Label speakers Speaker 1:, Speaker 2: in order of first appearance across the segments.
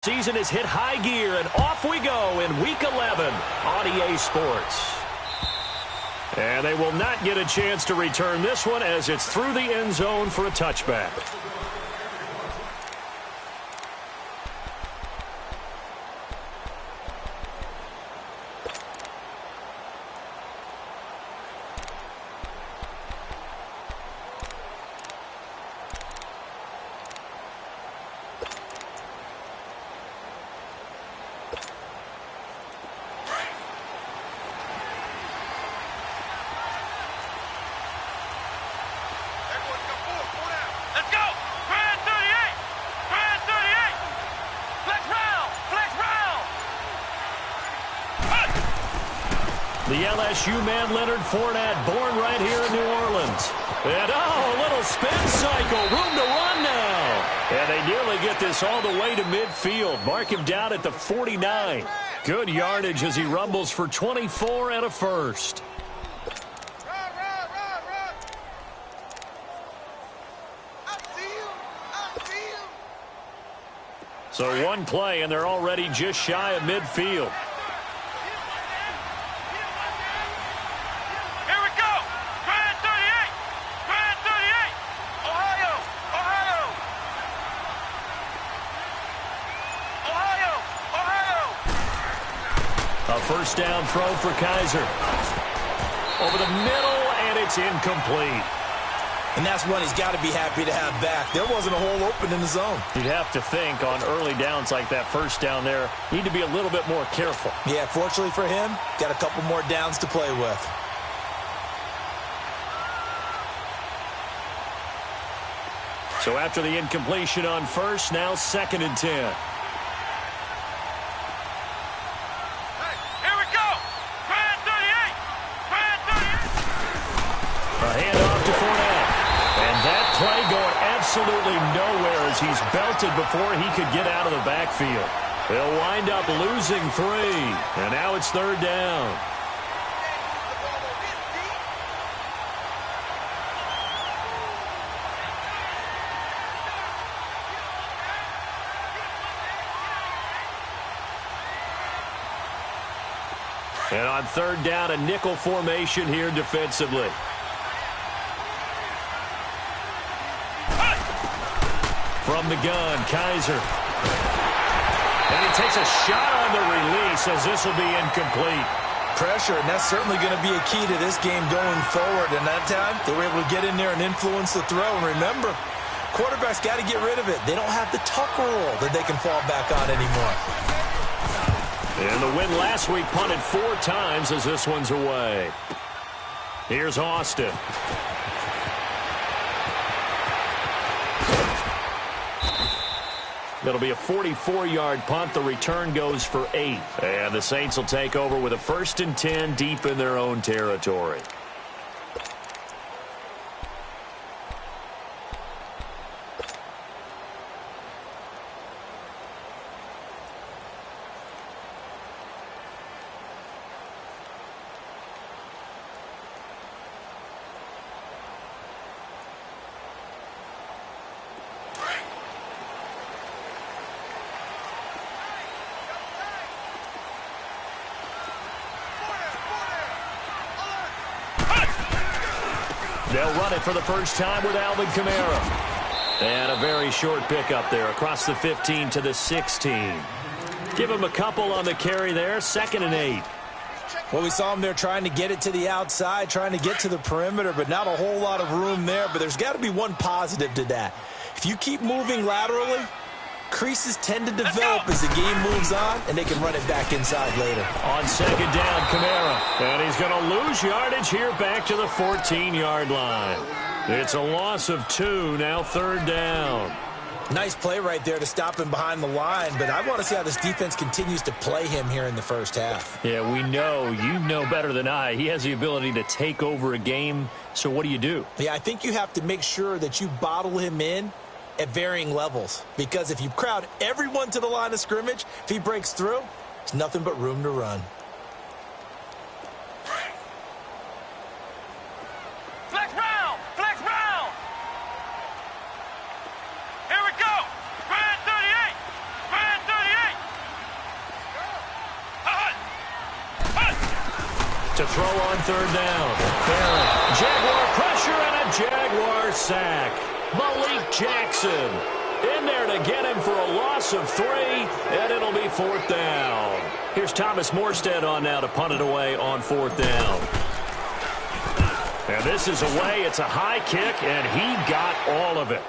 Speaker 1: Season has hit high gear, and off we go in Week 11 on EA Sports. And they will not get a chance to return this one as it's through the end zone for a touchback. The LSU man, Leonard Fournette, born right here in New Orleans. And, oh, a little spin cycle. Room to run now. And they nearly get this all the way to midfield. Mark him down at the 49. Good yardage as he rumbles for 24 and a first. So one play, and they're already just shy of midfield. First down throw for Kaiser. Over the middle, and it's incomplete.
Speaker 2: And that's one he's got to be happy to have back. There wasn't a hole open in the zone.
Speaker 1: You'd have to think on early downs like that first down there, need to be a little bit more careful.
Speaker 2: Yeah, fortunately for him, got a couple more downs to play with.
Speaker 1: So after the incompletion on first, now 2nd and 10. Absolutely nowhere as he's belted before he could get out of the backfield. They'll wind up losing 3, and now it's 3rd down. And on 3rd down, a nickel formation here defensively. From the gun, Kaiser. And he takes a shot on the release as this will be incomplete.
Speaker 2: Pressure, and that's certainly going to be a key to this game going forward. And that time, they were able to get in there and influence the throw. And remember, quarterbacks got to get rid of it. They don't have the tucker roll that they can fall back on anymore.
Speaker 1: And the win last week punted 4 times as this one's away. Here's Austin. That'll be a 44-yard punt. The return goes for 8. And the Saints will take over with a 1st and 10 deep in their own territory. They'll run it for the first time with Alvin Kamara. And a very short pickup there across the 15 to the 16. Give him a couple on the carry there. 2nd and 8.
Speaker 2: Well, we saw him there trying to get it to the outside, trying to get to the perimeter, but not a whole lot of room there. But there's got to be one positive to that. If you keep moving laterally, creases tend to develop as the game moves on, and they can run it back inside later.
Speaker 1: On 2nd down, Kamara. And he's going to lose yardage here back to the 14-yard line. It's a loss of 2, now 3rd down.
Speaker 2: Nice play right there to stop him behind the line, but I want to see how this defense continues to play him here in the first half.
Speaker 1: Yeah, we know. You know better than I. He has the ability to take over a game, so what do?
Speaker 2: Yeah, I think you have to make sure that you bottle him in at varying levels, because if you crowd everyone to the line of scrimmage, if he breaks through, there's nothing but room to run.
Speaker 3: Flex round! Flex round! Here we go! Grand 38! Grand 38!
Speaker 1: to throw on third down. Barrett, Jaguar pressure and a Jaguar sack. Malik Jackson in there to get him for a loss of 3, and it'll be fourth down. Here's Thomas Morstead on now to punt it away on fourth down. And this is away. It's a high kick, and he got all of it.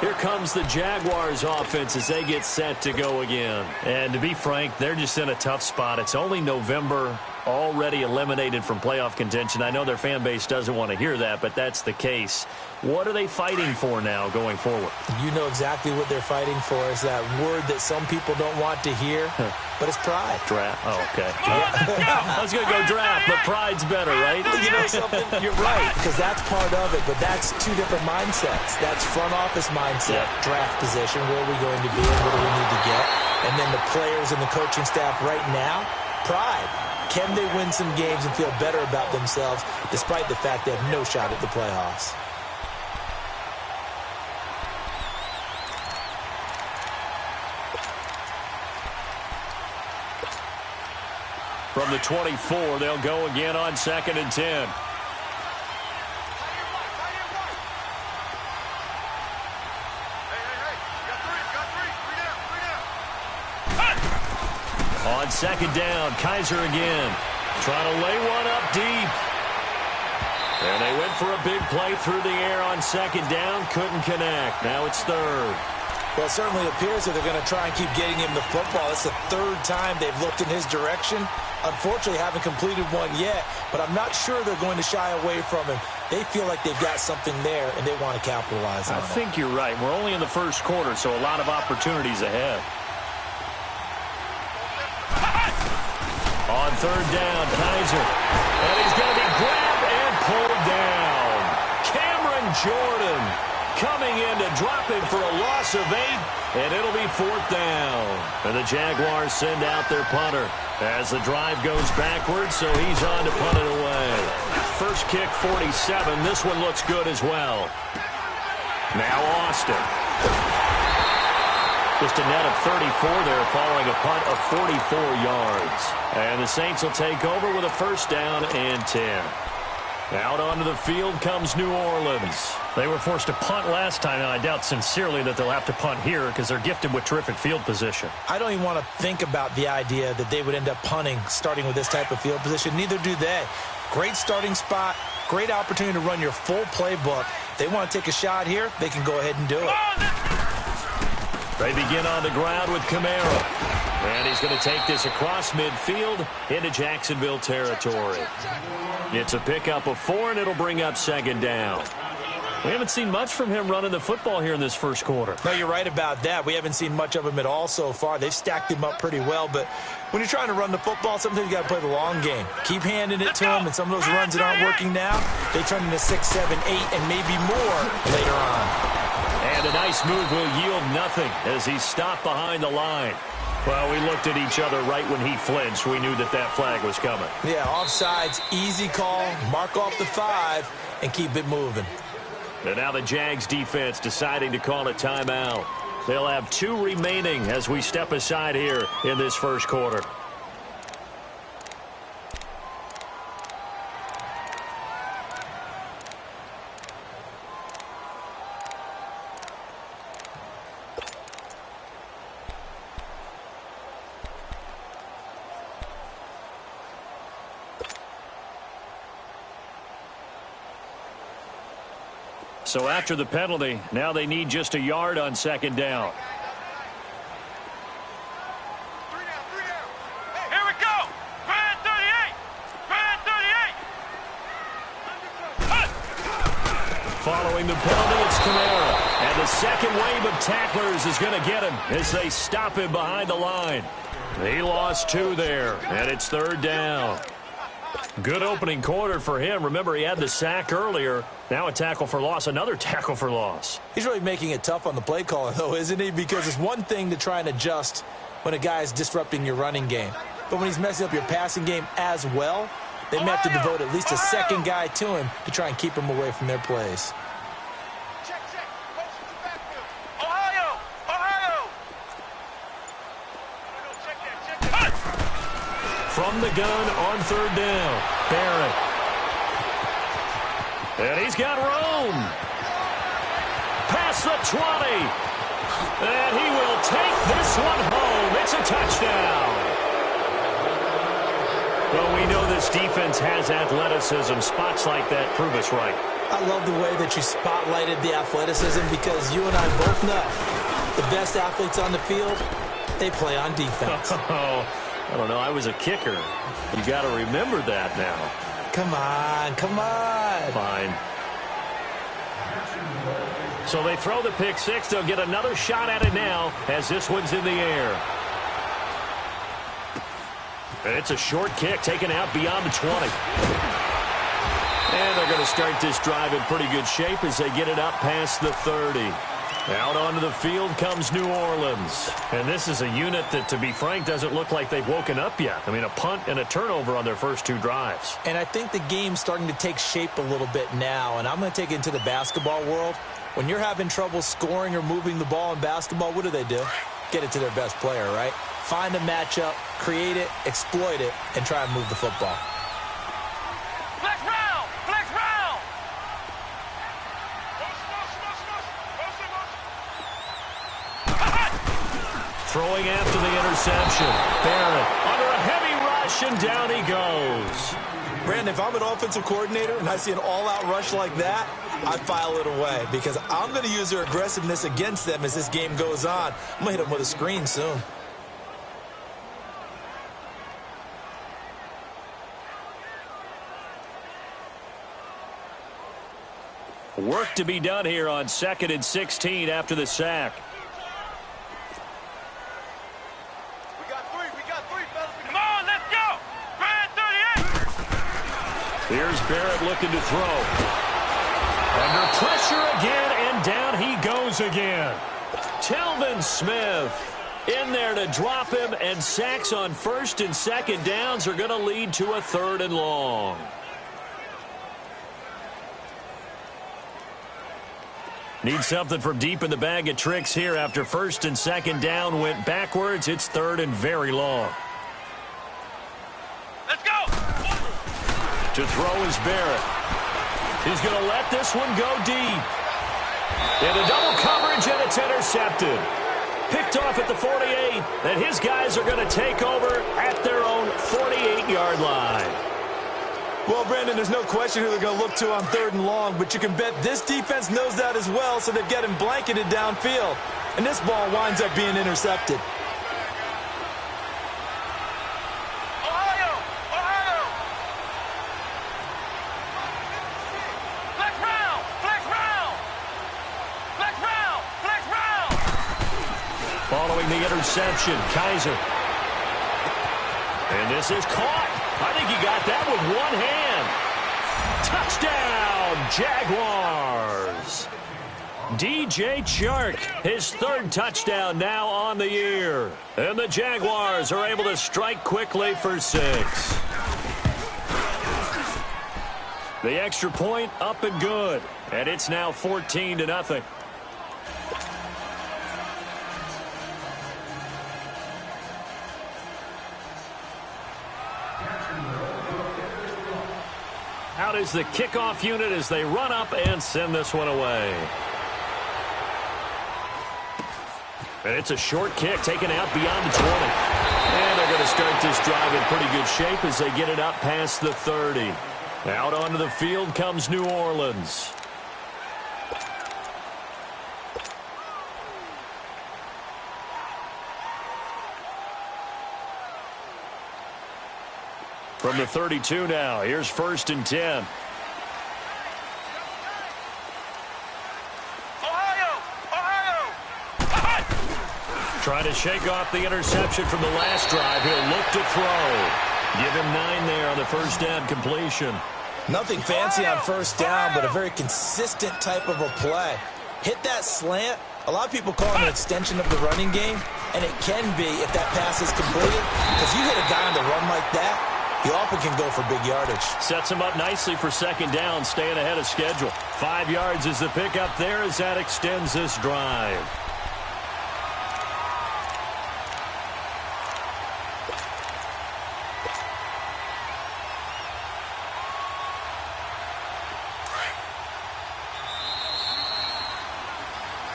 Speaker 1: Here comes the Jaguars offense as they get set to go again. And to be frank, they're just in a tough spot. It's only November, already eliminated from playoff contention. I know their fan base doesn't want to hear that, but that's the case. What are they fighting for now going forward?
Speaker 2: You know exactly what they're fighting for. Is that word that some people don't want to hear, but it's pride.
Speaker 1: Draft. Oh, okay. I was going to go draft, but pride's better, right?
Speaker 2: You know something? You're right, because that's part of it, but that's two different mindsets. That's front office mindset, draft position, where are we going to be and what do we need to get? And then the players and the coaching staff right now, pride. Can they win some games and feel better about themselves despite the fact they have no shot at the playoffs?
Speaker 1: From the 24, they'll go again on 2nd and 10. On 2nd down, Kaiser again. Trying to lay one up deep. And they went for a big play through the air on 2nd down. Couldn't connect. Now it's 3rd.
Speaker 2: Well, it certainly appears that they're going to try and keep getting him the football. It's the 3rd time they've looked in his direction. Unfortunately, haven't completed one yet, but I'm not sure they're going to shy away from him. They feel like they've got something there, and they want to capitalize on it.
Speaker 1: I think you're right. We're only in the first quarter, so a lot of opportunities ahead. On 3rd down, Kaiser. And he's going to be grabbed and pulled down. Cameron Jordan coming in to drop him for a loss of 8, and it'll be 4th down. And the Jaguars send out their punter as the drive goes backwards, so he's on to punt it away. First kick, 47. This one looks good as well. Now Austin. Just a net of 34 there following a punt of 44 yards. And the Saints will take over with a 1st down and 10. Out onto the field comes New Orleans. They were forced to punt last time, and I doubt sincerely that they'll have to punt here because they're gifted with terrific field position.
Speaker 2: I don't even want to think about the idea that they would end up punting starting with this type of field position. Neither do they. Great starting spot, great opportunity to run your full playbook. They want to take a shot here, they can go ahead and do it.
Speaker 1: They begin on the ground with Kamara. And he's going to take this across midfield into Jacksonville territory. It's a pickup of 4, and it'll bring up 2nd down. We haven't seen much from him running the football here in this first quarter.
Speaker 2: No, you're right about that. We haven't seen much of him at all so far. They've stacked him up pretty well, but when you're trying to run the football, sometimes you got to play the long game. Keep handing it to him, and some of those runs that aren't working now, they turn into 6, 7, 8, and maybe more later on.
Speaker 1: And a nice move will yield nothing as he's stopped behind the line. Well, we looked at each other right when he flinched. We knew that that flag was coming.
Speaker 2: Yeah, offsides, easy call, mark off the 5, and keep it moving.
Speaker 1: And now the Jags defense deciding to call a timeout. They'll have 2 remaining as we step aside here in this first quarter. So after the penalty, now they need just a yard on 2nd down.
Speaker 3: 3 down, 3 down. Hey, here we go. Grand 38. Grand 38.
Speaker 1: Following the penalty, it's Kamara. And the second wave of tacklers is going to get him as they stop him behind the line. He lost 2 there, and it's 3rd down. Good opening quarter for him. Remember, he had the sack earlier. Now a tackle for loss, another tackle for loss.
Speaker 2: He's really making it tough on the play caller, though, isn't he? Because it's one thing to try and adjust when a guy is disrupting your running game. But when he's messing up your passing game as well, they may have to devote at least a second guy to him to try and keep him away from their plays.
Speaker 3: Check, check. Motion to backfield. Ohio. Ohio. Check that.
Speaker 1: from the gun on third down. Barrett. And he's got room. Past the 20. And he will take this one home. It's a touchdown. Well, we know this defense has athleticism. Spots like that prove us right.
Speaker 2: I love the way that you spotlighted the athleticism because you and I both know the best athletes on the field, they play on defense.
Speaker 1: Oh, I don't know. I was a kicker. You got to remember that now.
Speaker 2: Come on, come on.
Speaker 1: Fine. So they throw the pick six. They'll get another shot at it now as this one's in the air. And it's a short kick taken out beyond the 20. And they're going to start this drive in pretty good shape as they get it up past the 30. Out onto the field comes New Orleans. And this is a unit that, to be frank, doesn't look like they've woken up yet. I mean, a punt and a turnover on their first two drives.
Speaker 2: And I think the game's starting to take shape a little bit now. And I'm going to take it into the basketball world. When you're having trouble scoring or moving the ball in basketball, what do? Get it to their best player, right? Find a matchup, create it, exploit it, and try and move the football.
Speaker 3: Flex round! Flex round!
Speaker 1: Throwing after the interception. Barrett under a heavy rush, and down he goes.
Speaker 2: Brandon, if I'm an offensive coordinator and I see an all-out rush like that, I file it away because I'm going to use their aggressiveness against them as this game goes on. I'm going to hit them with a screen soon.
Speaker 1: Work to be done here on 2nd and 16 after the sack.
Speaker 3: We got three, fellas. Come on, let's go! Grand 38!
Speaker 1: Here's Barrett looking to throw. Under pressure again, and down he goes again. Telvin Smith in there to drop him, and sacks on 1st and 2nd downs are going to lead to a 3rd and long. Need something from deep in the bag of tricks here after 1st and 2nd down went backwards. It's 3rd and very long.
Speaker 3: Let's go!
Speaker 1: To throw is Barrett. He's going to let this one go deep. Into double coverage, and it's intercepted. Picked off at the 48, and his guys are going to take over at their own 48-yard line.
Speaker 2: Well, Brandon, there's no question who they're going to look to on 3rd and long, but you can bet this defense knows that as well, so they've got him blanketed downfield. And this ball winds up being intercepted.
Speaker 3: Ohio! Ohio! Flex round! Flex round! Flex round! Flex round!
Speaker 1: Following the interception, Kaiser. And this is caught. I think he got that with one hand. Touchdown, Jaguars. DJ Chark, his 3rd touchdown now on the year. And the Jaguars are able to strike quickly for 6. The extra point up and good. And it's now 14-0. Out is the kickoff unit as they run up and send this one away. And it's a short kick taken out beyond the 20. And they're going to start this drive in pretty good shape as they get it up past the 30. Out onto the field comes New Orleans. From the 32 now, here's 1st and 10.
Speaker 3: Ohio! Ohio!
Speaker 1: Trying to shake off the interception from the last drive. He'll look to throw. Give him 9 there on the 1st down completion.
Speaker 2: Nothing fancy on 1st down, but a very consistent type of a play. Hit that slant. A lot of people call it an extension of the running game, and it can be if that pass is completed. Because you hit a guy on the run like that, he often can go for big yardage.
Speaker 1: Sets him up nicely for 2nd down, staying ahead of schedule. 5 yards is the pickup there as that extends this drive.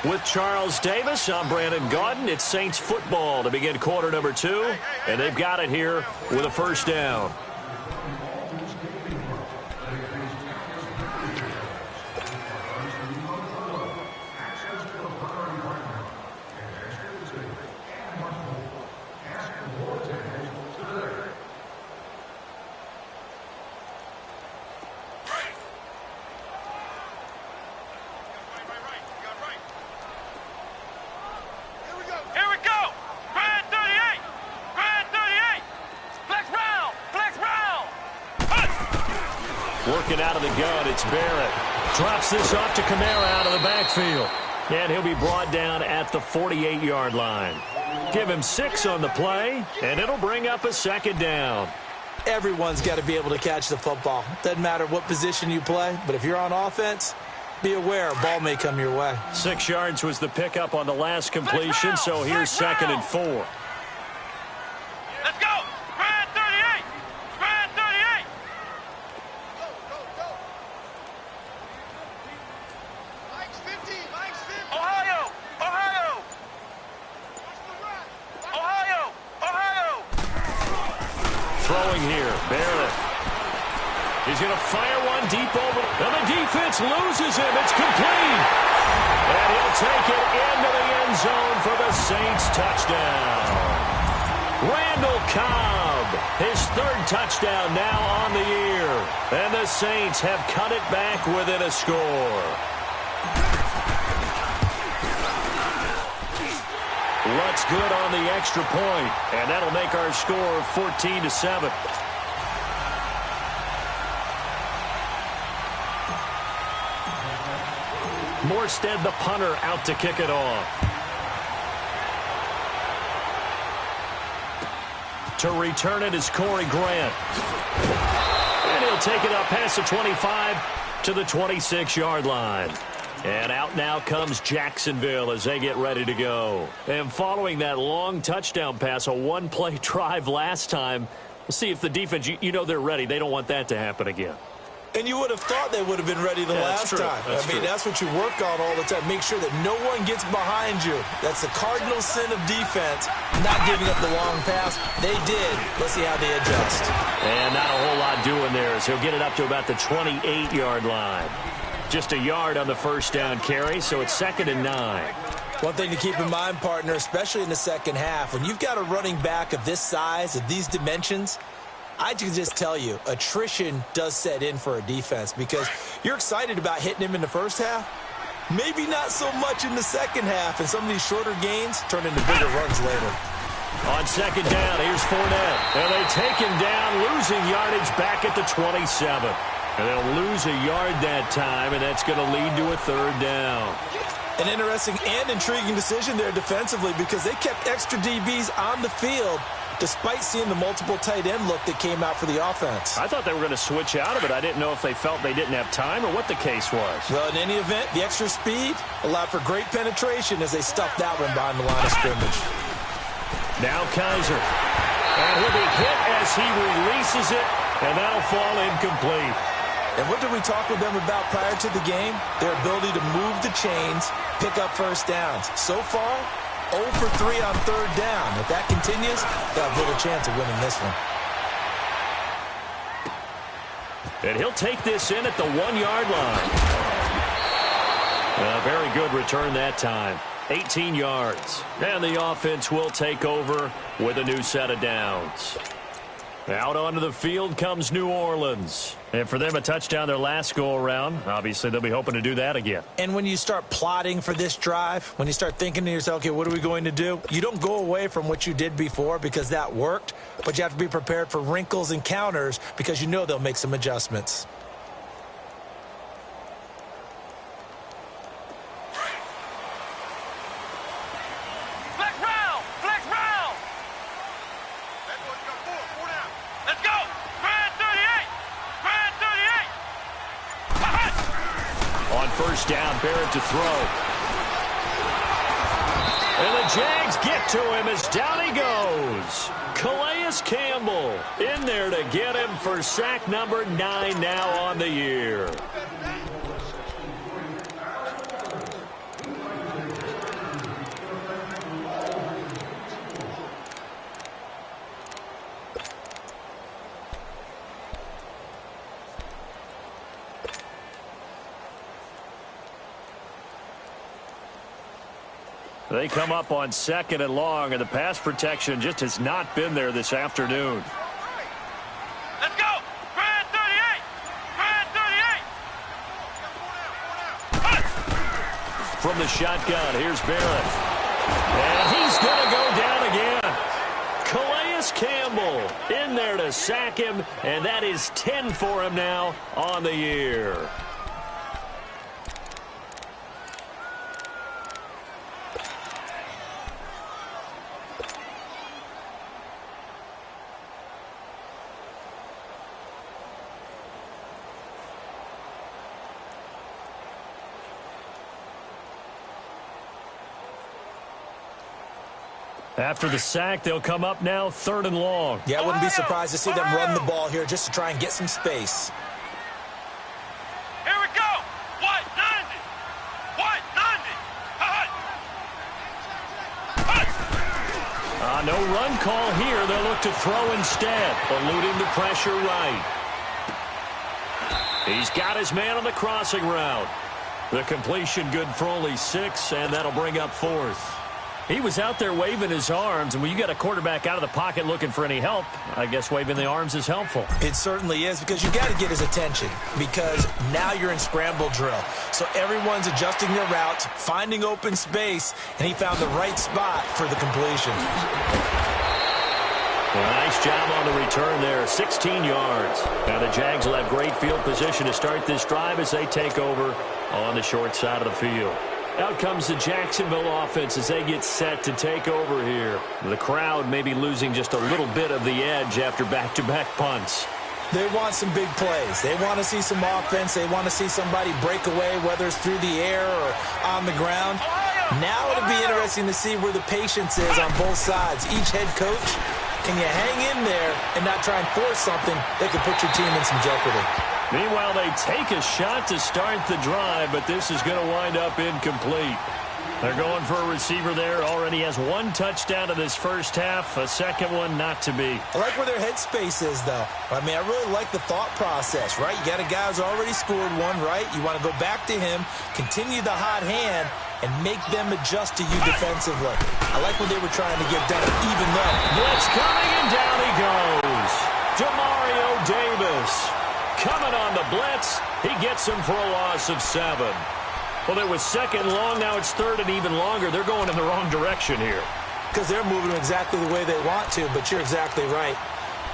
Speaker 1: With Charles Davis, I'm Brandon Gaudin. It's Saints football to begin quarter number 2, and they've got it here with a first down. Working out of the gun, it's Barrett. Drops this off to Kamara out of the backfield. And he'll be brought down at the 48-yard line. Give him 6 on the play, and it'll bring up a second down.
Speaker 2: Everyone's got to be able to catch the football. Doesn't matter what position you play, but if you're on offense, be aware a ball may come your way.
Speaker 1: 6 yards was the pickup on the last completion, so here's 2nd and 4.
Speaker 3: Let's go! Spread 38! Spread 38! Mike's 50! Mike's 50! Ohio! Ohio! Ohio! Ohio!
Speaker 1: Throwing here, Barrett. He's going to fire one deep over, and the defense loses him. It's complete. And he'll take it into the end zone for the Saints touchdown. Randall Cobb, his 3rd touchdown now on the year. And the Saints have cut it back within a score. Looks good on the extra point, and that'll make our score 14-7. Morstead, the punter, out to kick it off. To return it is Corey Grant. And he'll take it up past the 25 to the 26-yard line. And out now comes Jacksonville as they get ready to go. And following that long touchdown pass, a one-play drive last time, we'll see if the defense, you know they're ready. They don't want that to happen again.
Speaker 2: And you would have thought they would have been ready the last time. That's what you work on all the time. Make sure that no one gets behind you. That's the cardinal sin of defense, not giving up the long pass. They did. Let's see how they adjust.
Speaker 1: And not a whole lot doing there as he'll get it up to about the 28-yard line. Just a yard on the first down carry, so it's 2nd and 9.
Speaker 2: One thing to keep in mind, partner, especially in the second half, when you've got a running back of this size, of these dimensions, I can just tell you, attrition does set in for a defense because you're excited about hitting him in the first half. Maybe not so much in the second half, and some of these shorter gains turn into bigger runs later.
Speaker 1: On 2nd down, here's Fournette. And they take him down, losing yardage back at the 27. And they'll lose a yard that time, and that's going to lead to a 3rd down.
Speaker 2: An interesting and intriguing decision there defensively because they kept extra DBs on the field despite seeing the multiple tight end look that came out for the offense.
Speaker 1: I thought they were going to switch out of it. I didn't know if they felt they didn't have time or what the case was.
Speaker 2: Well, in any event, the extra speed allowed for great penetration as they stuffed that one behind the line of scrimmage.
Speaker 1: Now Kaiser. And he'll be hit as he releases it, and that'll fall incomplete.
Speaker 2: And what did we talk with them about prior to the game? Their ability to move the chains, pick up first downs. So far, 0 for 3 on 3rd down. If that continues, they'll have little chance of winning this one.
Speaker 1: And he'll take this in at the 1-yard line. A very good return that time. 18 yards. And the offense will take over with a new set of downs. Out onto the field comes New Orleans. And for them, a touchdown their last go-around. Obviously, they'll be hoping to do that again.
Speaker 2: And when you start plotting for this drive, when you start thinking to yourself, okay, what are we going to do? You don't go away from what you did before because that worked, but you have to be prepared for wrinkles and counters because you know they'll make some adjustments.
Speaker 1: First down, Barrett to throw. And the Jags get to him as down he goes. Calais Campbell in there to get him for sack number 9 now on the year. They come up on 2nd and long, and the pass protection just has not been there this afternoon.
Speaker 3: Let's go! Grand 38! Grand 38!
Speaker 1: From the shotgun, here's Barrett. And he's going to go down again. Calais Campbell in there to sack him, and that is 10 for him now on the year. After the sack, they'll come up now 3rd and long.
Speaker 2: Yeah, I wouldn't be surprised to see them run the ball here just to try and get some space.
Speaker 3: Here we go! White 90! White 90!
Speaker 1: No run call here. They'll look to throw instead, eluding the pressure right. He's got his man on the crossing route. The completion good for only 6, and that'll bring up 4th. He was out there waving his arms, and when you got a quarterback out of the pocket looking for any help, I guess waving the arms is helpful.
Speaker 2: It certainly is, because you got to get his attention, because now you're in scramble drill. So everyone's adjusting their routes, finding open space, and he found the right spot for the completion.
Speaker 1: Well, nice job on the return there, 16 yards. Now the Jags will have great field position to start this drive as they take over on the short side of the field. Out comes the Jacksonville offense as they get set to take over here. The crowd may be losing just a little bit of the edge after back-to-back punts.
Speaker 2: They want some big plays. They want to see some offense. They want to see somebody break away, whether it's through the air or on the ground. Now it'll be interesting to see where the patience is on both sides. Each head coach, can you hang in there and not try and force something that could put your team in some jeopardy?
Speaker 1: Meanwhile, they take a shot to start the drive, but this is going to wind up incomplete. They're going for a receiver there. Already has 1 touchdown in this first half, a second one not to be.
Speaker 2: I like where their headspace is, though. I mean, I really like the thought process, right? You got a guy who's already scored one, right? You want to go back to him, continue the hot hand, and make them adjust to you defensively. I like what they were trying to get done, even though.
Speaker 1: Blitz coming, and down he goes. Demario Davis coming on the blitz. He gets him for a loss of 7. Well, it was 2nd long. Now it's 3rd and even longer. They're going in the wrong direction here.
Speaker 2: Because they're moving exactly the way they want to, but you're exactly right.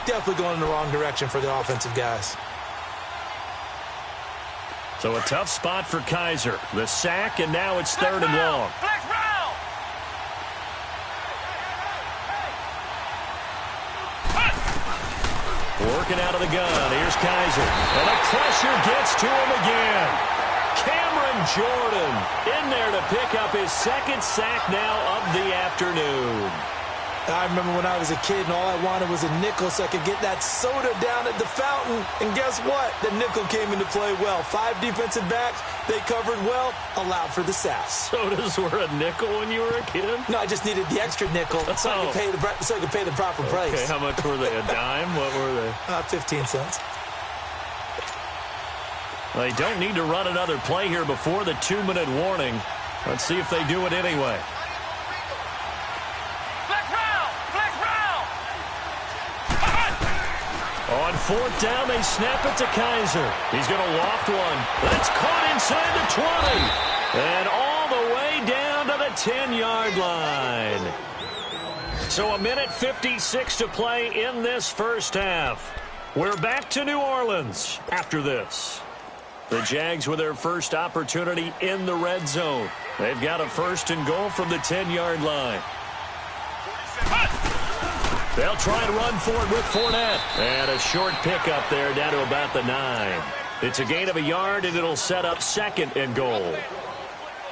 Speaker 2: Definitely going in the wrong direction for the offensive guys.
Speaker 1: So a tough spot for Kaiser. The sack, and now it's 3rd and long.
Speaker 3: Flex round!
Speaker 1: Working out of the gun. Here's Kaiser. And the pressure gets to him again. Cameron Jordan in there to pick up his 2nd sack now of the afternoon.
Speaker 2: I remember when I was a kid and all I wanted was a nickel so I could get that soda down at the fountain. And guess what? The nickel came into play well. 5 defensive backs, they covered well, allowed for the sack.
Speaker 1: Sodas were a nickel when you were a kid?
Speaker 2: No, I just needed the extra nickel so I could pay the proper price.
Speaker 1: Okay, how much were they? A dime? What were they?
Speaker 2: 15 cents.
Speaker 1: They don't need to run another play here before the 2-minute warning. Let's see if they do it anyway. On 4th down, they snap it to Kaiser. He's going to loft one. That's caught inside the 20. And all the way down to the 10-yard line. So 1:56 to play in this first half. We're back to New Orleans after this. The Jags with their first opportunity in the red zone. They've got a 1st and goal from the 10-yard line. They'll try and run for it with Fournette. And a short pickup there down to about the 9. It's a gain of a yard, and it'll set up 2nd and goal.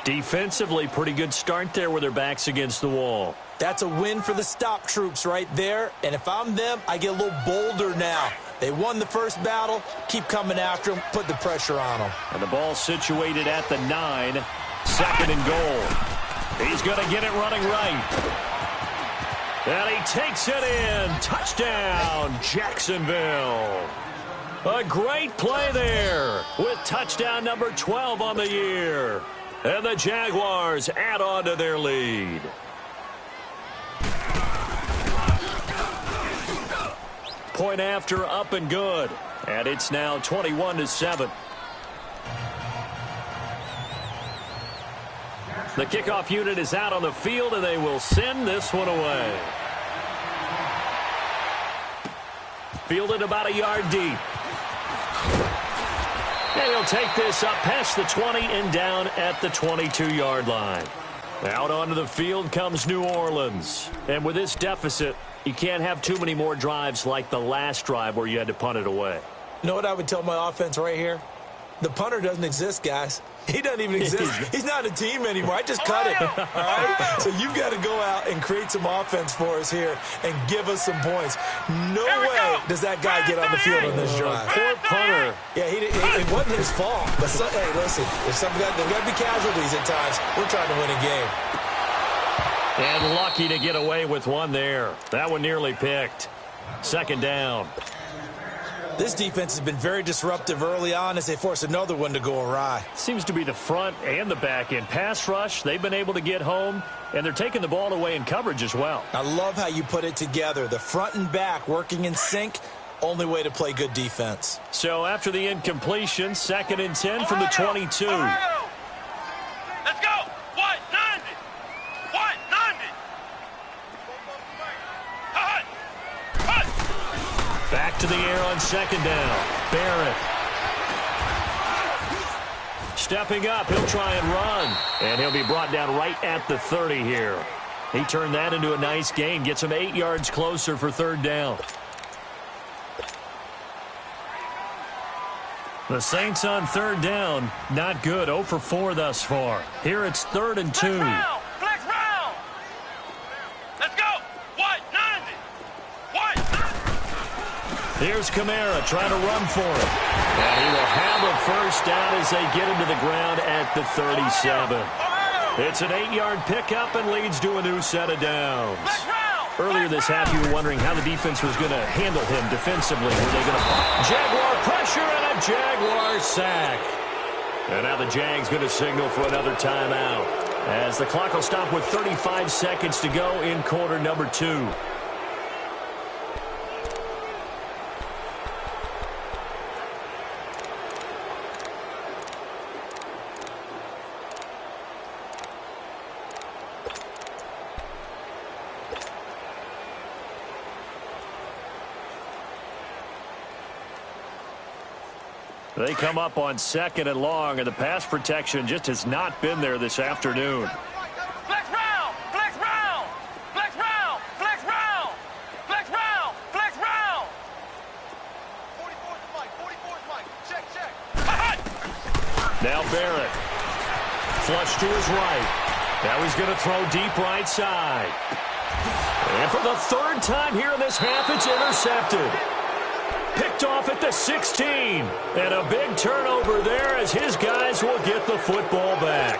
Speaker 1: Defensively, pretty good start there with their backs against the wall.
Speaker 2: That's a win for the stop troops right there. And if I'm them, I get a little bolder now. They won the first battle. Keep coming after them. Put the pressure on them.
Speaker 1: And the ball situated at the 9. 2nd and goal. He's going to get it running right. And he takes it in. Touchdown, Jacksonville. A great play there with touchdown number 12 on the year. And the Jaguars add on to their lead. Point after, up and good. And it's now 21-7. The kickoff unit is out on the field, and they will send this one away. Fielded about a yard deep. And he'll take this up past the 20 and down at the 22-yard line. Out onto the field comes New Orleans. And with this deficit, you can't have too many more drives like the last drive where you had to punt it away.
Speaker 2: You know what I would tell my offense right here? The punter doesn't exist, guys. He doesn't even exist. He's not a team anymore. I just cut it. All right? So you've got to go out and create some offense for us here and give us some points. No way does that guy get on the field on this drive.
Speaker 1: Poor punter.
Speaker 2: Yeah, it wasn't his fault. But hey, listen, there's got to be casualties at times. We're trying to win a game.
Speaker 1: And lucky to get away with one there. That one nearly picked. Second down.
Speaker 2: This defense has been very disruptive early on as they force another one to go awry.
Speaker 1: Seems to be the front and the back end. Pass rush, they've been able to get home, and they're taking the ball away in coverage as well.
Speaker 2: I love how you put it together. The front and back working in sync, only way to play good defense.
Speaker 1: So after the incompletion, 2nd and 10 from the 22.
Speaker 3: Ohio. Let's go. What? 90. What? 90. Hut. Hut.
Speaker 1: Back to the air on 2nd down. Barrett. Stepping up, he'll try and run. And he'll be brought down right at the 30 here. He turned that into a nice gain. Gets him 8 yards closer for 3rd down. The Saints on 3rd down. Not good. 0 for 4 thus far. Here it's 3rd and 2.
Speaker 3: Flex round. Let's go. What? 90. What?
Speaker 1: Here's Kamara trying to run for it. And he will have a first down as they get him to the ground at the 37. It's an 8-yard pickup and leads to a new set of downs. Earlier this half, you were wondering how the defense was going to handle him defensively. Were they going to Jaguar pressure and a Jaguar sack? And now the Jags going to signal for another timeout as the clock will stop with 35 seconds to go in quarter number 2. They come up on 2nd and long, and the pass protection just has not been there this afternoon.
Speaker 3: Flex round. Flex round. Flex round. Flex round. Flex round. Flex round. 44's Mike. 44's Mike. Check, check.
Speaker 1: Now Barrett. Flush to his right. Now he's going to throw deep right side. And for the 3rd time here in this half, it's intercepted. Picked off at the 16. And a big turnover there as his guys will get the football back.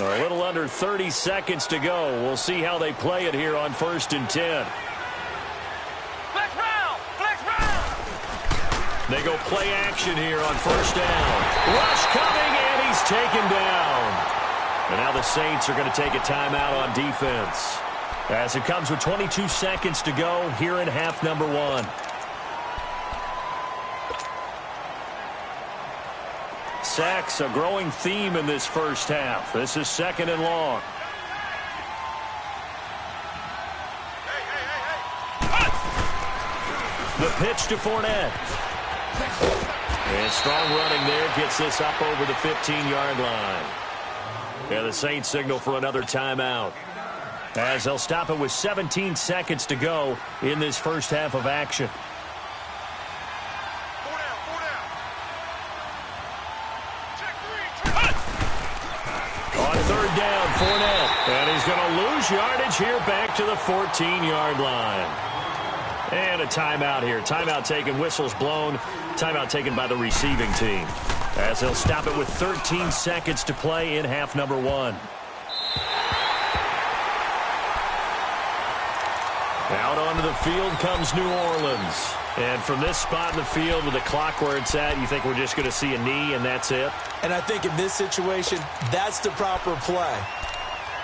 Speaker 1: A little under 30 seconds to go. We'll see how they play it here on 1st and 10. They go play action here on 1st down. Rush coming, and he's taken down. And now the Saints are going to take a timeout on defense as it comes with 22 seconds to go here in half number 1. Sacks, a growing theme in this first half. This is 2nd and long. The pitch to Fournette. And strong running there gets this up over the 15-yard line. And the Saints signal for another timeout as they'll stop it with 17 seconds to go in this first half of action.
Speaker 3: 4 down.
Speaker 1: On 3rd down, Fournette. And he's going to lose yardage here back to the 14-yard line. And a timeout here. Timeout taken, whistles blown. Timeout taken by the receiving team as they'll stop it with 13 seconds to play in half number 1. Out onto the field comes New Orleans. And from this spot in the field with the clock where it's at, you think we're just going to see a knee and that's it?
Speaker 2: And I think in this situation, that's the proper play.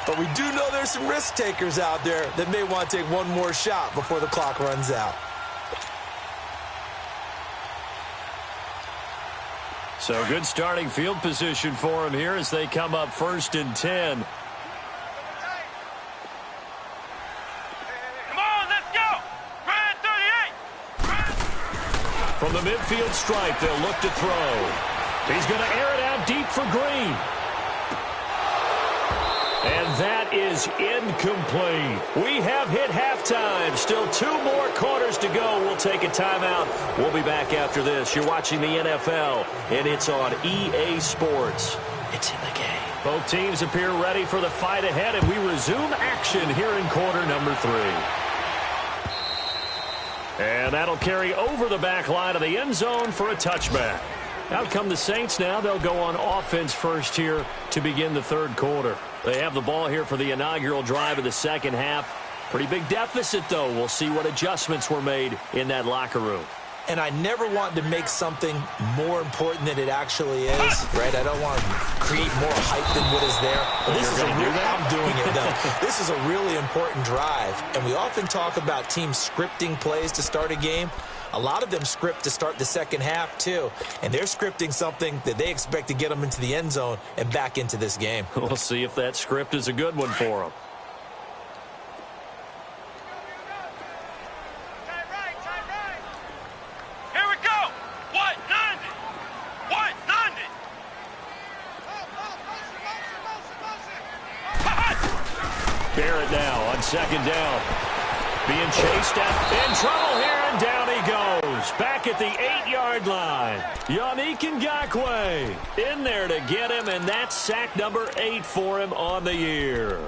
Speaker 2: But we do know there's some risk takers out there that may want to take one more shot before the clock runs out.
Speaker 1: So good starting field position for him here as they come up 1st and 10. From the midfield stripe, they'll look to throw. He's going to air it out deep for Green. And that is incomplete. We have hit halftime. Still 2 more quarters to go. We'll take a timeout. We'll be back after this. You're watching the NFL, and it's on EA Sports. It's in the game. Both teams appear ready for the fight ahead, and we resume action here in quarter number 3. And that'll carry over the back line of the end zone for a touchback. Out come the Saints now. They'll go on offense first here to begin the 3rd quarter. They have the ball here for the inaugural drive of the 2nd half. Pretty big deficit, though. We'll see what adjustments were made in that locker room.
Speaker 2: And I never want to make something more important than it actually is, right? I don't want to create more hype than what is there. But this is I'm doing it, though. This is a really important drive. And we often talk about teams scripting plays to start a game. A lot of them script to start the 2nd half, too. And they're scripting something that they expect to get them into the end zone and back into this game.
Speaker 1: We'll see if that script is a good one for them. Barrett now on 2nd down. Being chased out. In trouble here, and down he goes. Back at the 8-yard line. Yannick Ngakoue in there to get him, and that's sack number 8 for him on the year.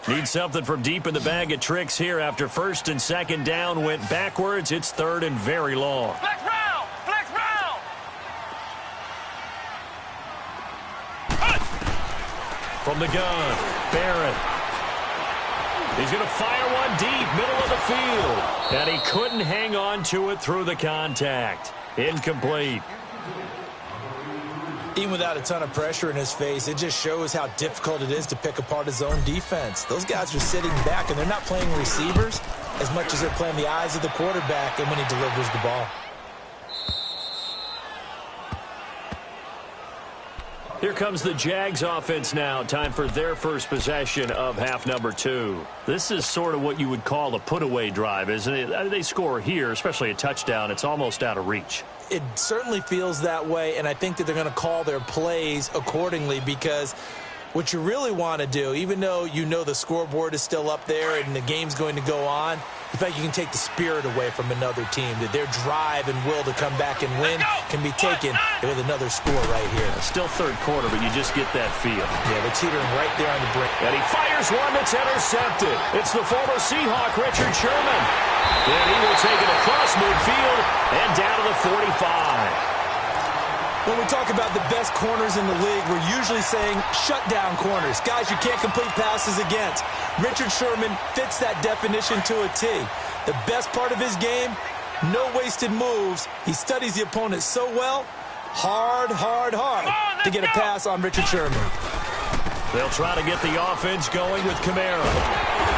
Speaker 1: Need something from deep in the bag of tricks here after 1st and 2nd down went backwards. It's 3rd and very long.
Speaker 3: Flex round! Flex round!
Speaker 1: From the gun, Barrett. He's going to fire one deep, middle of the field. And he couldn't hang on to it through the contact. Incomplete.
Speaker 2: Even without a ton of pressure in his face, it just shows how difficult it is to pick apart his own defense. Those guys are sitting back, and they're not playing receivers as much as they're playing the eyes of the quarterback and when he delivers the ball.
Speaker 1: Here comes the Jags offense now. Time for their first possession of half number 2. This is sort of what you would call a put-away drive, isn't it? They score here, especially a touchdown. It's almost out of reach.
Speaker 2: It certainly feels that way, and I think that they're going to call their plays accordingly because what you really want to do, even though you know the scoreboard is still up there and the game's going to go on, you think you can take the spirit away from another team, that their drive and will to come back and win can be taken with another score right here.
Speaker 1: Still 3rd quarter, but you just get that feel.
Speaker 2: Yeah, they're teetering right there on the brink.
Speaker 1: And he fires one that's intercepted. It's the former Seahawk, Richard Sherman. And he will take it across midfield and down to the 45.
Speaker 2: When we talk about the best corners in the league, we're usually saying shutdown corners, guys you can't complete passes against. Richard Sherman fits that definition to a T. The best part of his game, no wasted moves. He studies the opponent so well, hard to get a pass on Richard Sherman.
Speaker 1: They'll try to get the offense going with Kamara.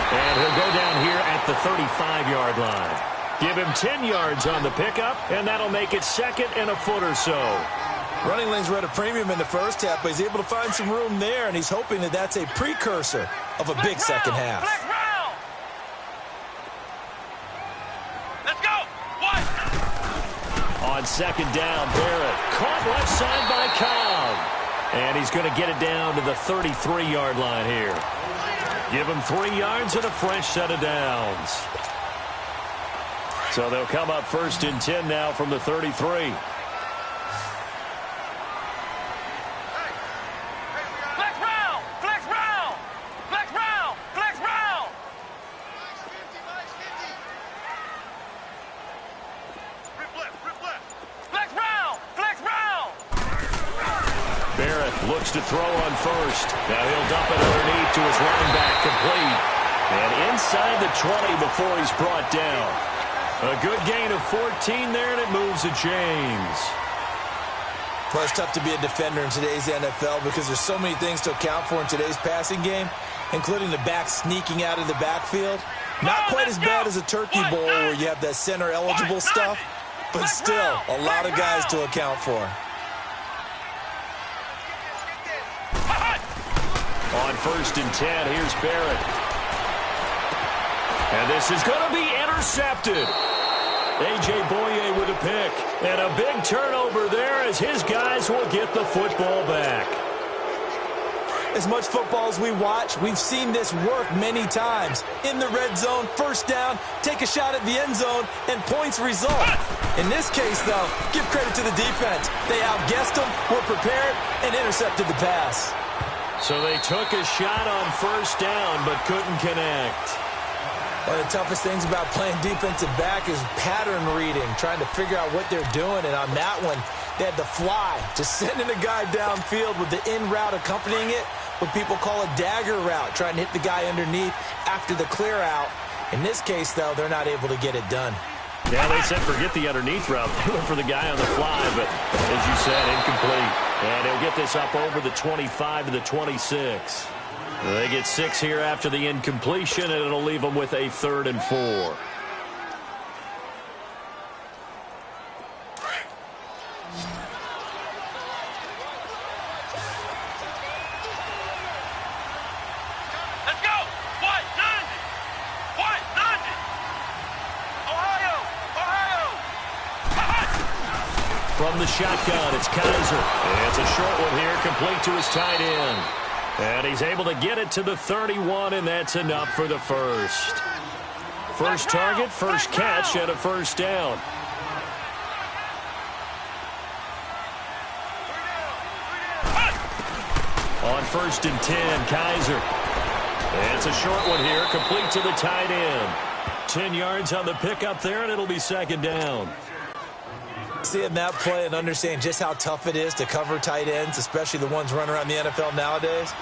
Speaker 1: And he'll go down here at the 35-yard line. Give him 10 yards on the pickup, and that'll make it 2nd and a foot or so.
Speaker 2: Running lanes were at a premium in the 1st half, but he's able to find some room there, and he's hoping that that's a precursor of a big 2nd half.
Speaker 3: Let's go!
Speaker 1: On 2nd down, Barrett caught left side by Cobb. And he's going to get it down to the 33-yard line here. Give him 3 yards and a fresh set of downs. So they'll come up 1st and 10 now from the 33. Barrett Barrett looks to throw on first. Now he'll dump it underneath to his running back, complete. And inside the 20 before he's brought down. A good gain of 14 there, and it moves the chains.
Speaker 2: Well, it's tough to be a defender in today's NFL because there's so many things to account for in today's passing game, including the back sneaking out of the backfield. Not quite as bad as a turkey bowl where you have that center-eligible stuff, but still a lot of guys to account for.
Speaker 1: On 1st and 10, here's Barrett. And this is going to be intercepted. A.J. Boye with a pick. And a big turnover there as his guys will get the football back.
Speaker 2: As much football as we watch, we've seen this work many times. In the red zone, first down, take a shot at the end zone, and points result. In this case, though, give credit to the defense. They outguessed them, were prepared, and intercepted the pass.
Speaker 1: So they took a shot on first down, but couldn't connect.
Speaker 2: One of the toughest things about playing defensive back is pattern reading, trying to figure out what they're doing. And on that one, they had the fly, just sending a guy downfield with the in route accompanying it, what people call a dagger route, trying to hit the guy underneath after the clear out. In this case, though, they're not able to get it done.
Speaker 1: Yeah, they said forget the underneath route. They went for the guy on the fly, but as you said, incomplete. And he'll get this up over the 25 to the 26. They get 6 here after the incompletion, and it'll leave them with a 3rd and 4.
Speaker 3: Let's go! White 90! White 90! Ohio! Ohio!
Speaker 1: From the shotgun, it's Kaiser. It's a short one here, complete to his tight end. And he's able to get it to the 31, and that's enough for the first. First target, first catch, and a first down. On 1st and 10, Kaiser. It's a short one here, complete to the tight end. 10 yards on the pickup there, and it'll be 2nd down.
Speaker 2: Seeing that play and understanding just how tough it is to cover tight ends, especially the ones running around the NFL nowadays,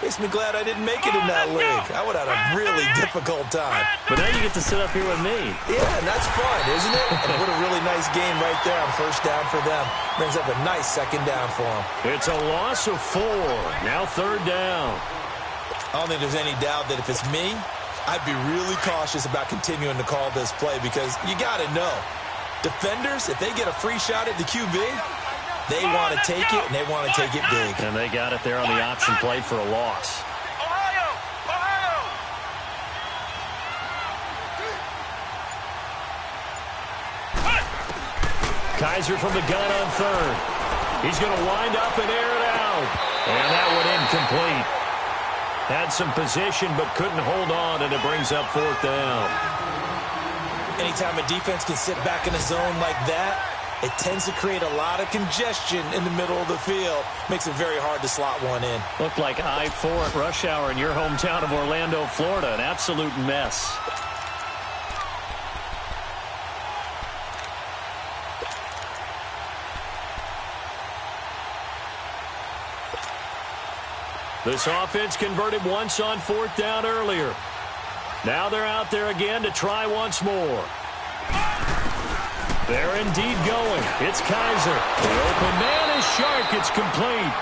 Speaker 2: makes me glad I didn't make it in that league. I would have had a really difficult time.
Speaker 1: But now you get to sit up here with me.
Speaker 2: Yeah, and that's fun, isn't it? And what a really nice game right there on first down for them. Brings up a nice 2nd down for them.
Speaker 1: It's a loss of 4. Now 3rd down.
Speaker 2: I don't think there's any doubt that if it's me, I'd be really cautious about continuing to call this play because you got to know. Defenders, if they get a free shot at the QB, they want to take it, and they want to take it big.
Speaker 1: And they got it there on the option play for a loss.
Speaker 3: Ohio! Ohio!
Speaker 1: Kaiser from the gun on 3rd. He's going to wind up and air it out. And that one incomplete. Had some position but couldn't hold on, and it brings up 4th down.
Speaker 2: Anytime a defense can sit back in a zone like that, it tends to create a lot of congestion in the middle of the field. Makes it very hard to slot one in.
Speaker 1: Looked like I-4 at rush hour in your hometown of Orlando, Florida. An absolute mess. This offense converted once on 4th down earlier. Now they're out there again to try once more. They're indeed going. It's Kaiser. The open man is Shark. It's complete.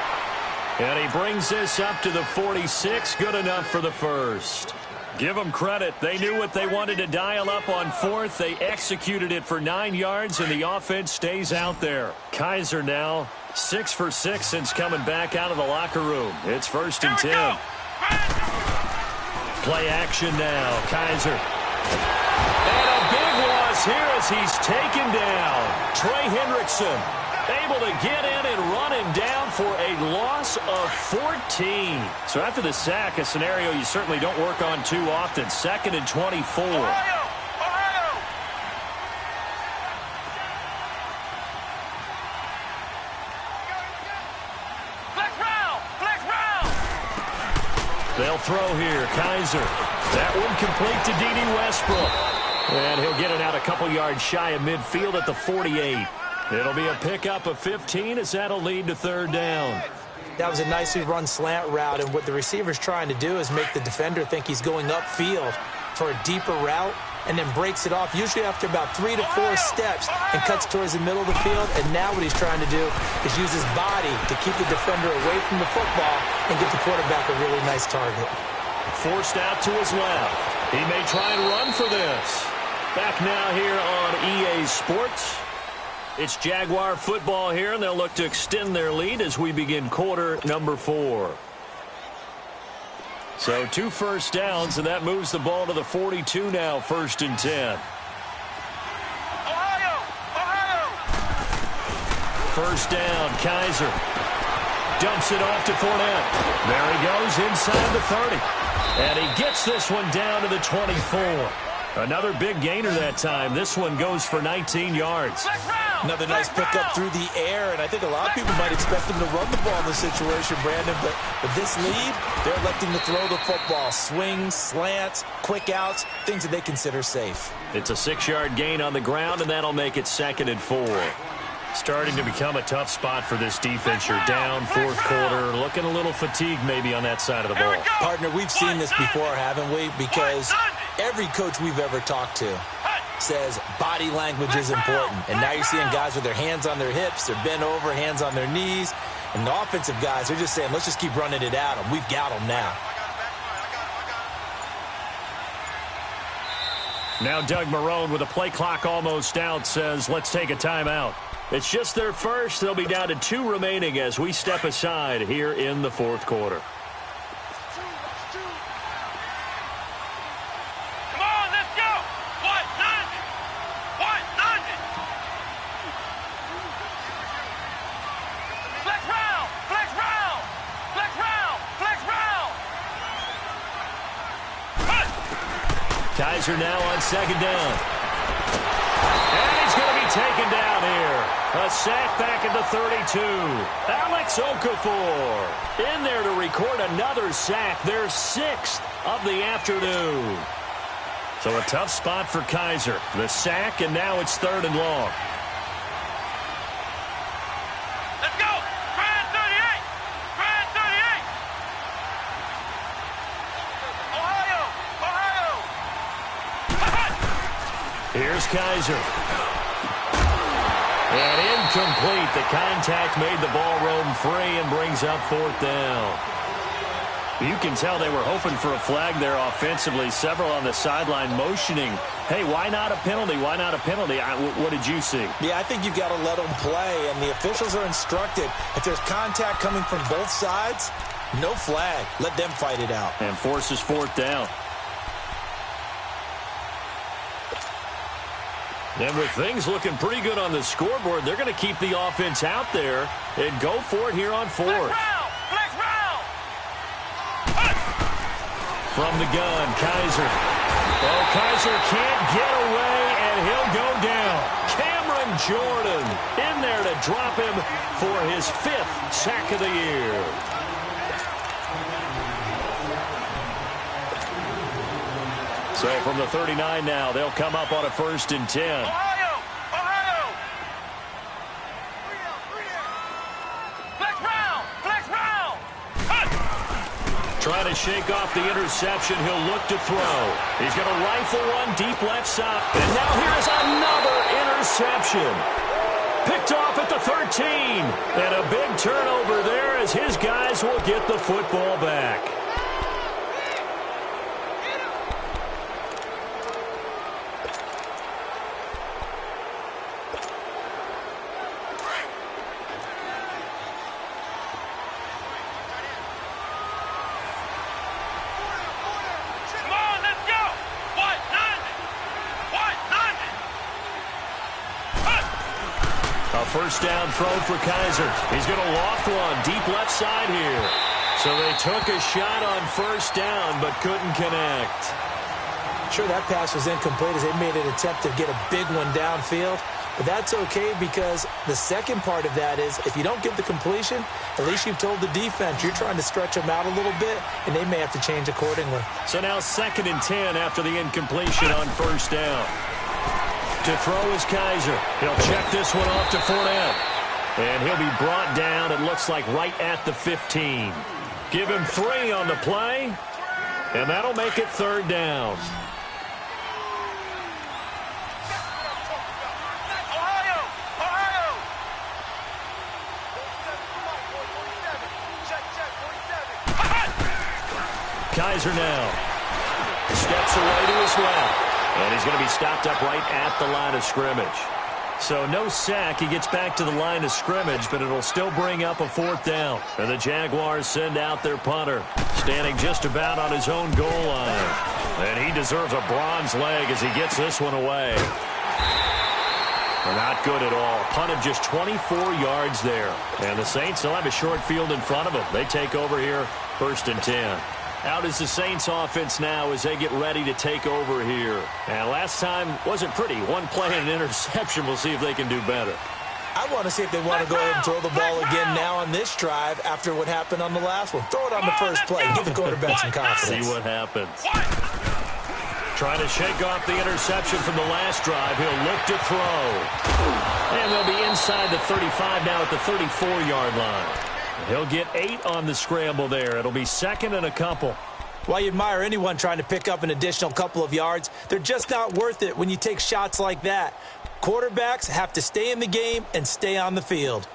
Speaker 1: And he brings this up to the 46. Good enough for the first. Give them credit. They knew what they wanted to dial up on 4th. They executed it for 9 yards, and the offense stays out there. Kaiser now 6 for 6 since coming back out of the locker room. It's 1st and 10. Play action now. Kaiser. And a big loss here as he's taken down. Trey Hendrickson able to get in and run him down for a loss of 14. So after the sack, a scenario you certainly don't work on too often. 2nd and 24.
Speaker 3: Ohio! Ohio! Flex round! Flex round!
Speaker 1: They'll throw here. Kaiser. That one complete to D.D. Westbrook. And he'll get it out a couple yards shy of midfield at the 48. It'll be a pickup of 15 as that'll lead to 3rd down.
Speaker 2: That was a nicely run slant route, and what the receiver's trying to do is make the defender think he's going upfield for a deeper route, and then breaks it off, usually after about 3 to 4 steps, and cuts towards the middle of the field. And now what he's trying to do is use his body to keep the defender away from the football and get the quarterback a really nice target.
Speaker 1: Forced out to his left. He may try and run for this. Back now here on EA Sports. It's Jaguar football here, and they'll look to extend their lead as we begin quarter number 4. So 2 first downs, and that moves the ball to the 42 now, 1st and 10.
Speaker 3: Ohio! Ohio!
Speaker 1: First down, Kaiser. Dumps it off to Fournette. There he goes inside the 30. And he gets this one down to the 24. Another big gainer that time. This one goes for 19 yards.
Speaker 2: Another nice pickup through the air, and I think a lot of people might expect him to run the ball in this situation, Brandon, but with this lead, they're electing to throw the football. Swings, slants, quick outs, things that they consider safe.
Speaker 1: It's a 6-yard gain on the ground, and that'll make it 2nd and 4. Starting to become a tough spot for this defense. You're down, 4th quarter, looking a little fatigued maybe on that side of the ball.
Speaker 2: Partner, we've seen this before, haven't we? Because every coach we've ever talked to says body language is important. And now you're seeing guys with their hands on their hips, they're bent over, hands on their knees. And the offensive guys, they're just saying, let's just keep running it at them. We've got them now.
Speaker 1: Now Doug Marrone with a play clock almost out says, let's take a timeout. It's just their first. They'll be down to 2 remaining as we step aside here in the 4th quarter.
Speaker 3: Come on, let's go! What? Nothing! What? Nothing! Flex round! Flex round! Flex round! Flex round!
Speaker 1: Kaiser now on 2nd down. And he's going to be taken down here. A sack back at the 32. Alex Okafor in there to record another sack. Their 6th of the afternoon. So a tough spot for Kaiser. The sack, and now it's 3rd and long.
Speaker 3: Let's go! Grand 38! Grand 38! Ohio! Ohio!
Speaker 1: Here's Kaiser. And incomplete. The contact made the ball roam free and brings up 4th down. You can tell they were hoping for a flag there offensively. Several on the sideline motioning, hey, why not a penalty? Why not a penalty? What did you see?
Speaker 2: Yeah, I think you've got to let them play, and the officials are instructed. If there's contact coming from both sides, no flag. Let them fight it out.
Speaker 1: And forces 4th down. And with things looking pretty good on the scoreboard, they're going to keep the offense out there and go for it here on 4th.
Speaker 3: Flex round!
Speaker 1: From the gun, Kaiser. Oh, Kaiser can't get away, and he'll go down. Cameron Jordan in there to drop him for his 5th sack of the year. So from the 39 now, they'll come up on a 1st and 10.
Speaker 3: Ohio! Ohio! Flex round! Flex round!
Speaker 1: Trying to shake off the interception. He'll look to throw. He's going to rifle one deep left side. And now here is another interception. Picked off at the 13. And a big turnover there as his guys will get the football back. First down throw for Kaiser. He's going to loft one deep left side here. So they took a shot on 1st down but couldn't connect.
Speaker 2: Sure, that pass was incomplete as they made an attempt to get a big one downfield. But that's okay because the second part of that is if you don't get the completion, at least you've told the defense you're trying to stretch them out a little bit, and they may have to change accordingly.
Speaker 1: So now 2nd and 10 after the incompletion on 1st down. To throw is Kaiser. He'll check this one off to Fournette. And he'll be brought down, it looks like, right at the 15. Give him 3 on the play, and that'll make it 3rd down. Kaiser now steps away to his left, and he's going to be stopped up right at the line of scrimmage. So no sack. He gets back to the line of scrimmage, but it'll still bring up a 4th down. And the Jaguars send out their punter, standing just about on his own goal line. And he deserves a bronze leg as he gets this one away. Not good at all. Punted just 24 yards there. And the Saints still have a short field in front of them. They take over here, 1st and 10. Out is the Saints offense now as they get ready to take over here. And last time wasn't pretty. 1 play and an interception. We'll see if they can do better.
Speaker 2: I want to see if they want to go ahead and throw the ball again now on this drive after what happened on the last one. Throw it on the first play. Give the quarterback some confidence.
Speaker 1: See what happens. Trying to shake off the interception from the last drive. He'll look to throw. And they'll be inside the 35 now at the 34-yard line. He'll get 8 on the scramble there. It'll be 2nd and a couple.
Speaker 2: While you admire anyone trying to pick up an additional couple of yards, they're just not worth it when you take shots like that. Quarterbacks have to stay in the game and stay on the field.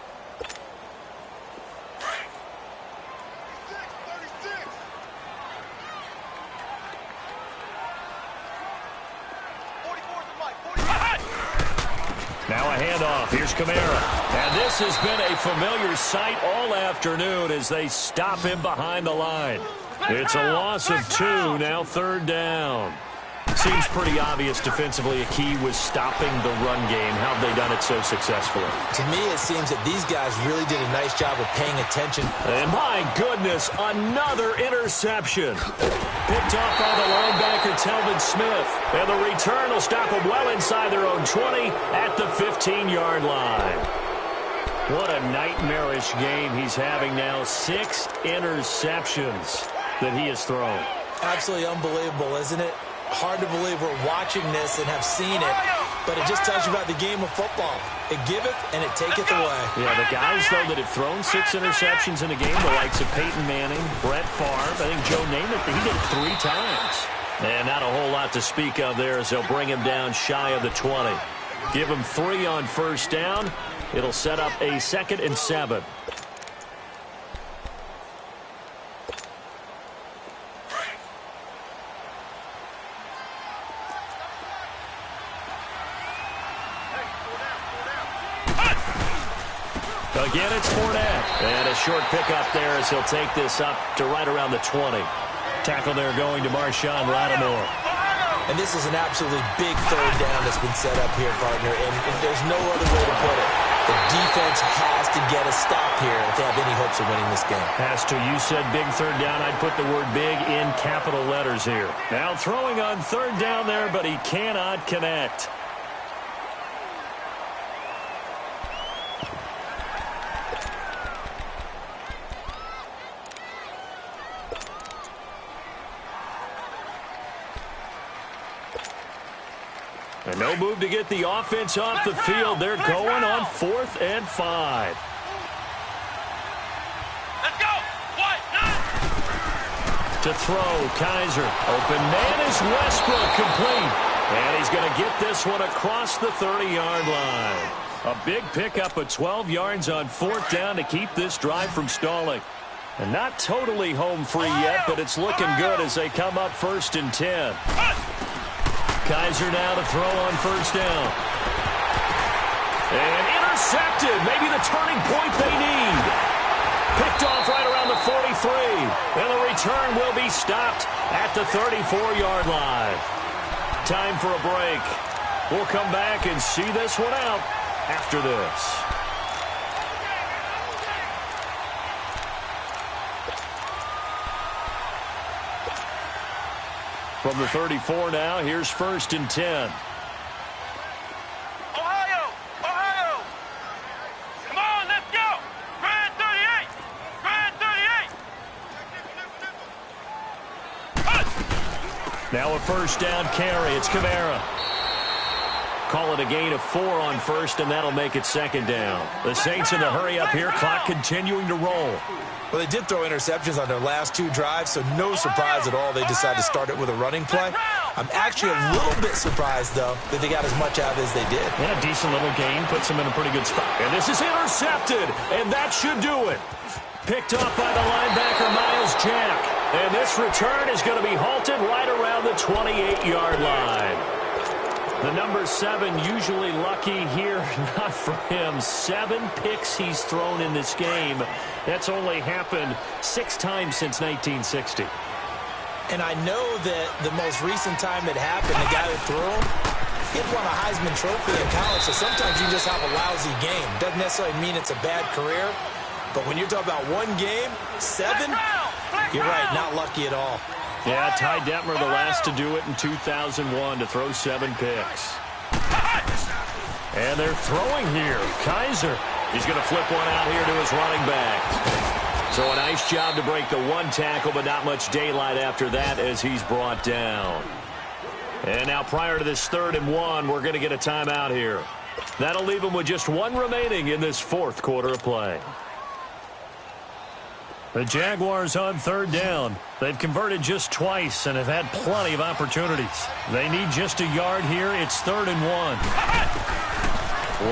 Speaker 1: Now a handoff. Here's Kamara. And this has been a familiar sight all afternoon as they stop him behind the line. It's a loss of 2, now 3rd down. Seems pretty obvious defensively a key was stopping the run game. How have they done it so successfully?
Speaker 2: To me, it seems that these guys really did a nice job of paying attention.
Speaker 1: And my goodness, another interception. Picked off by the linebacker, Telvin Smith. And the return will stop them well inside their own 20 at the 15-yard line. What a nightmarish game he's having now. 6 interceptions that he has thrown.
Speaker 2: Absolutely unbelievable, isn't it? Hard to believe we're watching this and have seen it, but it just tells you about the game of football. It giveth and it taketh away.
Speaker 1: Yeah, the guys, though, that have thrown 6 interceptions in a game, the likes of Peyton Manning, Brett Favre, I think Joe Namath, he did 3 times. And not a whole lot to speak of there as they'll bring him down shy of the 20. Give him 3 on 1st down. It'll set up a 2nd and 7. Again, it's Fournette. And a short pickup there as he'll take this up to right around the 20. Tackle there going to Marshawn Lattimore.
Speaker 2: And this is an absolutely big 3rd down that's been set up here, partner, and there's no other way to put it. The defense has to get a stop here if they have any hopes of winning this game.
Speaker 1: Has to. You said big 3rd down. I'd put the word big in capital letters here. Now throwing on 3rd down there, but he cannot connect. And no move to get the offense off the field. They're going on 4th and 5.
Speaker 3: Let's go.
Speaker 1: To throw, Kaiser. Open man is Westbrook, complete. And he's going to get this one across the 30-yard line. A big pickup of 12 yards on 4th down to keep this drive from stalling. And not totally home free yet, but it's looking good as they come up 1st and 10. Kaiser now to throw on 1st down. And intercepted. Maybe the turning point they need. Picked off right around the 43. And the return will be stopped at the 34-yard line. Time for a break. We'll come back and see this one out after this. From the 34 now, here's 1st and 10.
Speaker 3: Ohio! Ohio! Come on, let's go! Grand 38! Grand 38!
Speaker 1: Now a 1st down carry. It's Kamara. Call it a gain of 4 on first, and that'll make it second down. The Saints in the hurry up here, clock continuing to roll.
Speaker 2: Well, they did throw interceptions on their last 2 drives, so no surprise at all they decided to start it with a running play. I'm actually a little bit surprised, though, that they got as much out of it as they did.
Speaker 1: Yeah, a decent little gain, puts them in a pretty good spot. And this is intercepted, and that should do it. Picked up by the linebacker, Miles Jack. And this return is going to be halted right around the 28-yard line. The number 7 usually lucky here, not for him. 7 picks he's thrown in this game. That's only happened 6 times since 1960.
Speaker 2: And I know that the most recent time it happened, the guy who threw him, he had won a Heisman Trophy in college, so sometimes you just have a lousy game. Doesn't necessarily mean it's a bad career, but when you're talking about 1 game, 7, you're right, not lucky at all.
Speaker 1: Yeah, Ty Detmer, the last to do it in 2001, to throw 7 picks. And they're throwing here. Kaiser, he's going to flip one out here to his running back. So a nice job to break the 1 tackle, but not much daylight after that as he's brought down. And now prior to this 3rd and 1, we're going to get a timeout here. That'll leave him with just 1 remaining in this 4th quarter of play. The Jaguars on 3rd down. They've converted just twice and have had plenty of opportunities. They need just a yard here. It's 3rd and 1.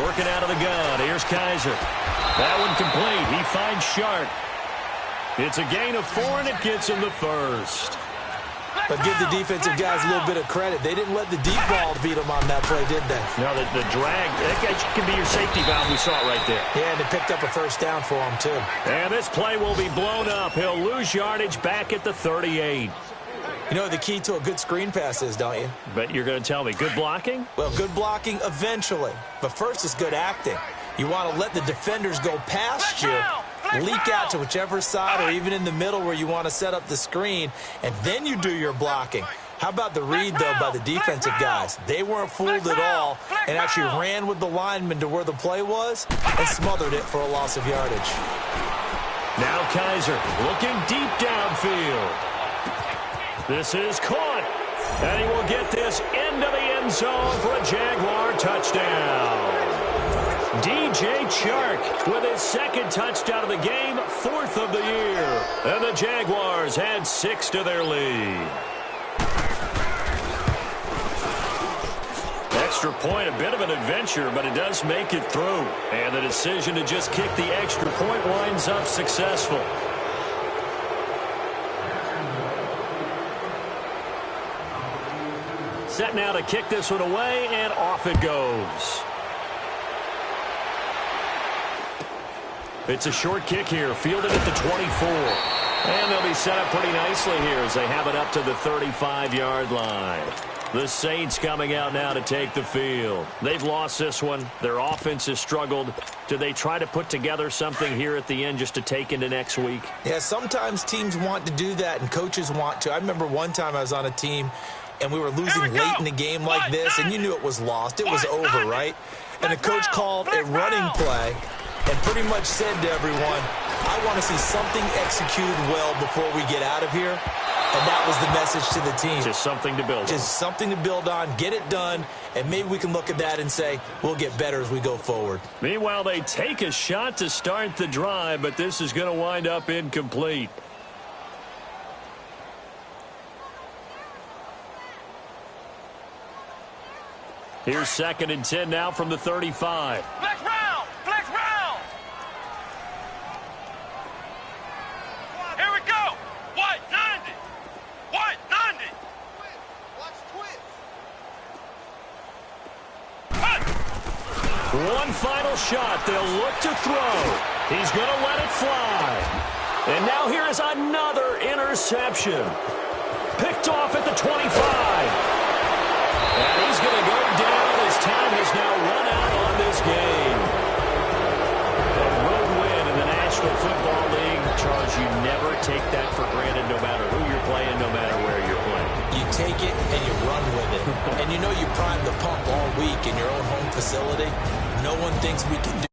Speaker 1: Working out of the gun. Here's Kaiser. That one complete. He finds Sharp. It's a gain of 4, and it gets him the first.
Speaker 2: But give the defensive guys a little bit of credit. They didn't let the deep ball beat them on that play, did they?
Speaker 1: No, the drag, that can be your safety valve. We saw it right there.
Speaker 2: Yeah, and they picked up a first down for him, too.
Speaker 1: And this play will be blown up. He'll lose yardage back at the 38.
Speaker 2: You know what the key to a good screen pass is, don't you?
Speaker 1: But you're going to tell me, good blocking?
Speaker 2: Well, good blocking eventually. But first is good acting. You want to let the defenders go past you, leak out to whichever side or even in the middle where you want to set up the screen, and then you do your blocking. How about the read, though, by the defensive guys? They weren't fooled at all and actually ran with the lineman to where the play was and smothered it for a loss of yardage.
Speaker 1: Now Kaiser looking deep downfield. This is caught, and he will get this into the end zone for a Jaguar touchdown. DJ Chark with his 2nd touchdown of the game, 4th of the year. And the Jaguars add 6 to their lead. Extra point, a bit of an adventure, but it does make it through. And the decision to just kick the extra point winds up successful. Set now to kick this one away, and off it goes. It's a short kick here, fielded at the 24. And they'll be set up pretty nicely here as they have it up to the 35-yard line. The Saints coming out now to take the field. They've lost this one. Their offense has struggled. Do they try to put together something here at the end just to take into next week?
Speaker 2: Yeah, sometimes teams want to do that and coaches want to. I remember one time I was on a team and we were losing late in the game like this, and you knew it was lost. It was over, right? And the coach called a running play and pretty much said to everyone, I want to see something executed well before we get out of here. And that was the message to the team.
Speaker 1: Just something to build on.
Speaker 2: Just something to build on, get it done, and maybe we can look at that and say, we'll get better as we go forward.
Speaker 1: Meanwhile, they take a shot to start the drive, but this is going to wind up incomplete. Here's 2nd and 10 now from the 35.
Speaker 3: Flex round! Flex round! Here we go! White 90! White 90! Watch twist!
Speaker 1: One final shot. They'll look to throw. He's going to let it fly. And now here is another interception. Picked off at the 25. And he's going to go down as time has now run out on this game. A road win in the National Football League. Charles, you never take that for granted no matter who you're playing, no matter where you're playing.
Speaker 2: You take it and you run with it. And you know you prime the pump all week in your own home facility. No one thinks we can do